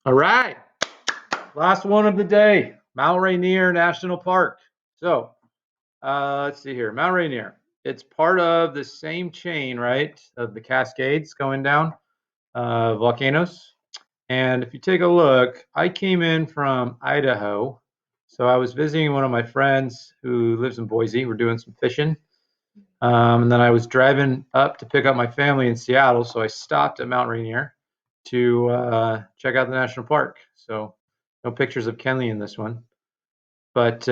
All right, last one of the day, Mount Rainier National Park. So let's see here, Mount Rainier. It's part of the same chain, right, of the Cascades going down, volcanoes. And if you take a look, I came in from Idaho. So I was visiting one of my friends who lives in Boise. We're doing some fishing. And then I was driving up to pick up my family in Seattle. So I stopped at Mount Rainier to check out the national park. So no pictures of Kenley in this one, but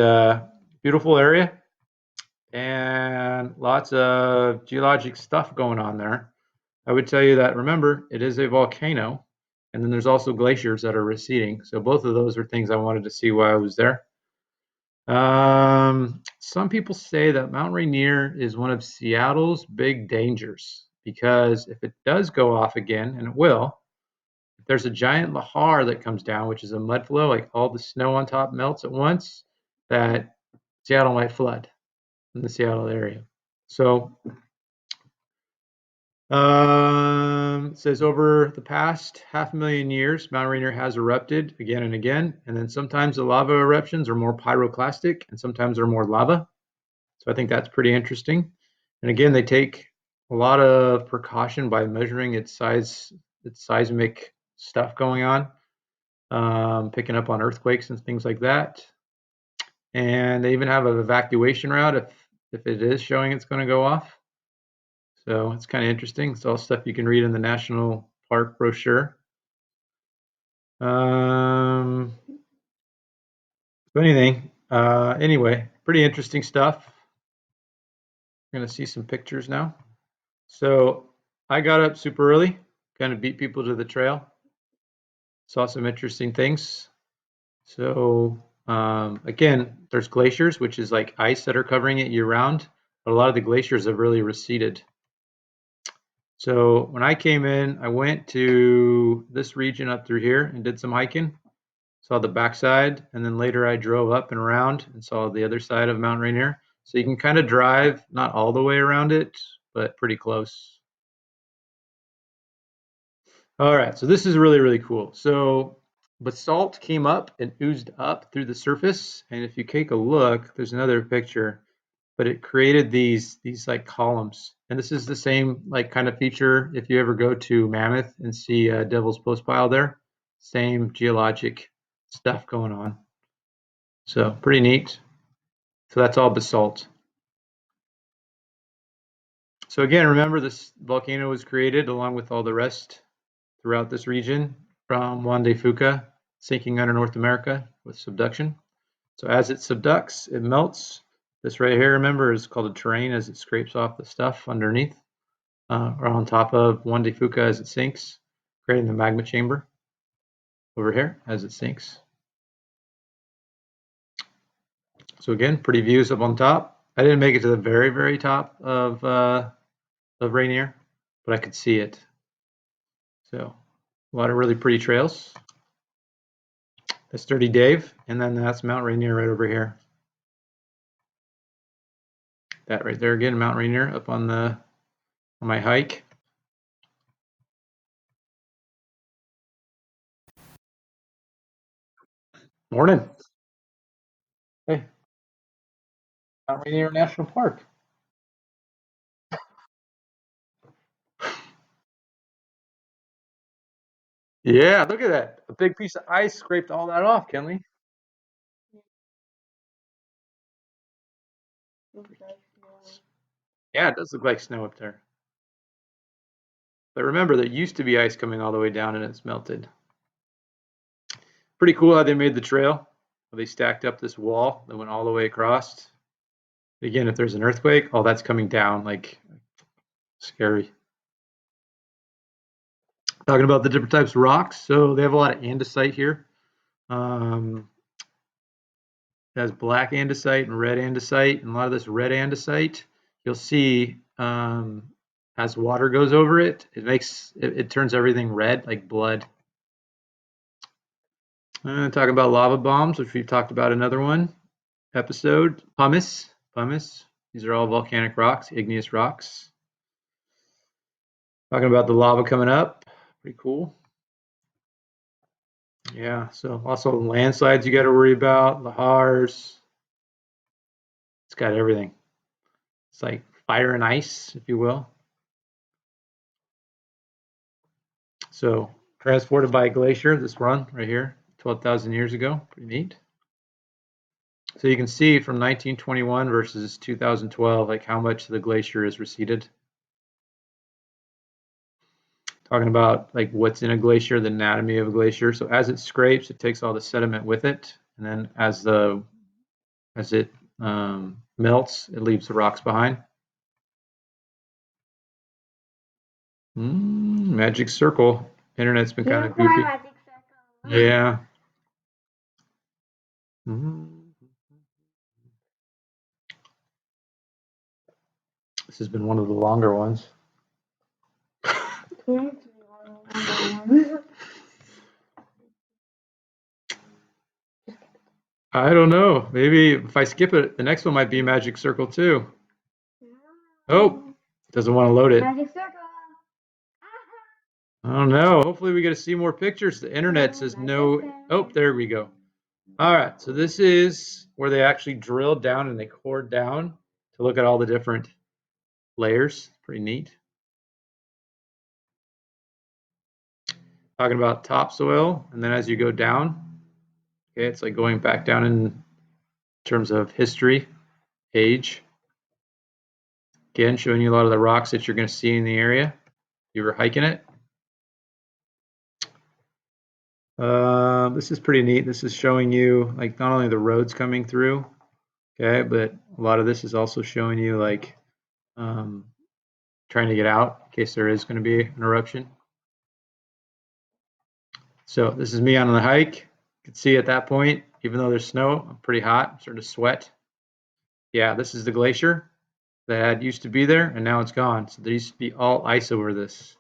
beautiful area and lots of geologic stuff going on there. I would tell you that, remember, it is a volcano, and then there's also glaciers that are receding. So both of those are things I wanted to see while I was there. Some people say that Mount Rainier is one of Seattle's big dangers because if it does go off again, and it will, if there's a giant lahar that comes down, which is a mud flow, like all the snow on top melts at once, that Seattle might flood in the Seattle area. So it says over the past 500,000 years, Mount Rainier has erupted again and again, and then sometimes the lava eruptions are more pyroclastic, and sometimes they're more lava. So I think that's pretty interesting. And again, they take a lot of precaution by measuring its size, its seismic stuff going on, picking up on earthquakes and things like that. And they even have an evacuation route if it is showing it's going to go off. So it's kind of interesting. It's all stuff you can read in the National Park brochure. Um, so anyway, pretty interesting stuff. We're going to see some pictures now. So I got up super early, kind of beat people to the trail. Saw some interesting things. So again, there's glaciers, which is like ice that are covering it year round. But a lot of the glaciers have really receded. So when I came in, I went to this region up through here and did some hiking. Saw the backside, and then later I drove up and around and saw the other side of Mount Rainier. So you can kind of drive not all the way around it, but pretty close. All right, so this is really, really cool. So basalt came up and oozed up through the surface, and if you take a look, there's another picture, but it created these like columns. And this is the same like kind of feature if you ever go to Mammoth and see Devil's Postpile there. Same geologic stuff going on. So pretty neat. So that's all basalt. So again, remember this volcano was created along with all the rest throughout this region from Juan de Fuca sinking under North America with subduction. So as it subducts, it melts. This right here, remember, is called a terrain as it scrapes off the stuff underneath or on top of Juan de Fuca as it sinks, creating the magma chamber over here as it sinks. So again, pretty views up on top. I didn't make it to the very, very top of Rainier, but I could see it. So a lot of really pretty trails. That's Dirty Dave, and then that's Mount Rainier right over here. That right there again, Mount Rainier up on my hike. Morning. Hey, Mount Rainier National Park. Yeah, look at that. A big piece of ice scraped all that off, Kenley. Yeah, it does look like snow up there. But remember, there used to be ice coming all the way down and it's melted. Pretty cool how they made the trail. They stacked up this wall that went all the way across. Again, if there's an earthquake, oh, that's coming down like scary. Talking about the different types of rocks. So they have a lot of andesite here. Um, it has black andesite and red andesite. And a lot of this red andesite, you'll see as water goes over it, it turns everything red like blood. Talking about lava bombs, which we've talked about another one episode. Pumice. These are all volcanic rocks, igneous rocks. Talking about the lava coming up. Pretty cool. Yeah, so also landslides you got to worry about, lahars. It's got everything. It's like fire and ice, if you will. So transported by a glacier, this run right here, 12,000 years ago. Pretty neat. So you can see from 1921 versus 2012, like how much the glacier is receded. Talking about like what's in a glacier, the anatomy of a glacier. So as it scrapes, it takes all the sediment with it, and then as it melts, it leaves the rocks behind. Magic circle. Internet's been kind of goofy. Yeah. This has been one of the longer ones. I don't know. Maybe if I skip it, the next one might be magic circle too. Oh, doesn't want to load it. Magic circle. I don't know. Hopefully we get to see more pictures. The internet says no. Oh, there we go. All right. So this is where they actually drilled down and they cored down to look at all the different layers. Pretty neat. Talking about topsoil, and then as you go down, okay, it's like going back down in terms of history, age. Again, showing you a lot of the rocks that you're going to see in the area. You were hiking it. This is pretty neat. This is showing you like not only the roads coming through, okay, but a lot of this is also showing you like trying to get out in case there is going to be an eruption. So this is me on the hike. You can see at that point, even though there's snow, I'm pretty hot. I'm starting to sweat. Yeah, this is the glacier that used to be there, and now it's gone. So there used to be all ice over this.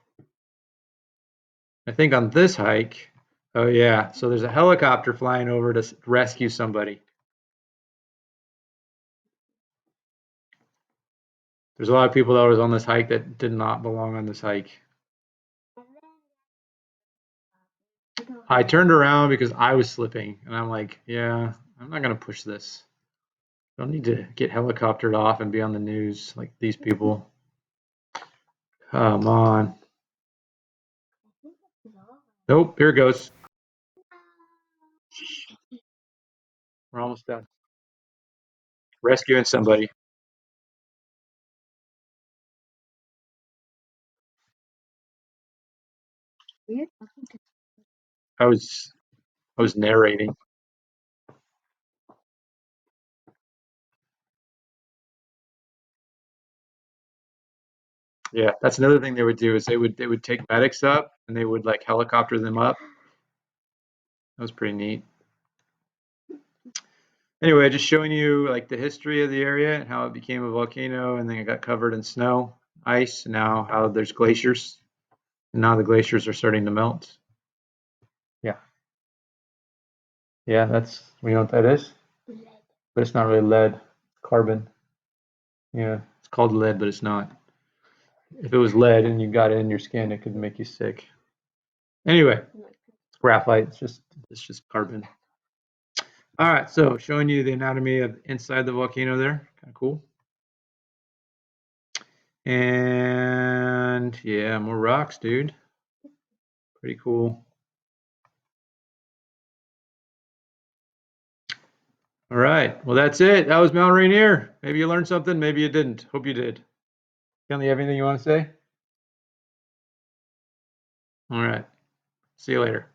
I think on this hike, oh yeah, so there's a helicopter flying over to rescue somebody. There's a lot of people that was on this hike that did not belong on this hike. I turned around because I was slipping, and I'm like, yeah, I'm not gonna push this. I don't need to get helicoptered off and be on the news like these people. Come on. Nope, here it goes. We're almost done. Rescuing somebody. I was narrating. Yeah, that's another thing they would do is they would take medics up and they would like helicopter them up. That was pretty neat. Anyway, just showing you like the history of the area and how it became a volcano, and then it got covered in snow, ice, and now how there's glaciers, and now the glaciers are starting to melt. Yeah, yeah, that's we know what that is, but it's not really lead, carbon. Yeah, it's called lead, but it's not. If it was lead and you got it in your skin, it could make you sick. Anyway, it's graphite. It's just carbon. All right, so showing you the anatomy of inside the volcano there, kind of cool. And yeah, more rocks, dude. Pretty cool. All right, well that's it. That was Mount Rainier. Maybe you learned something, maybe you didn't. Hope you did. Kelly, you have anything you want to say? All right, see you later.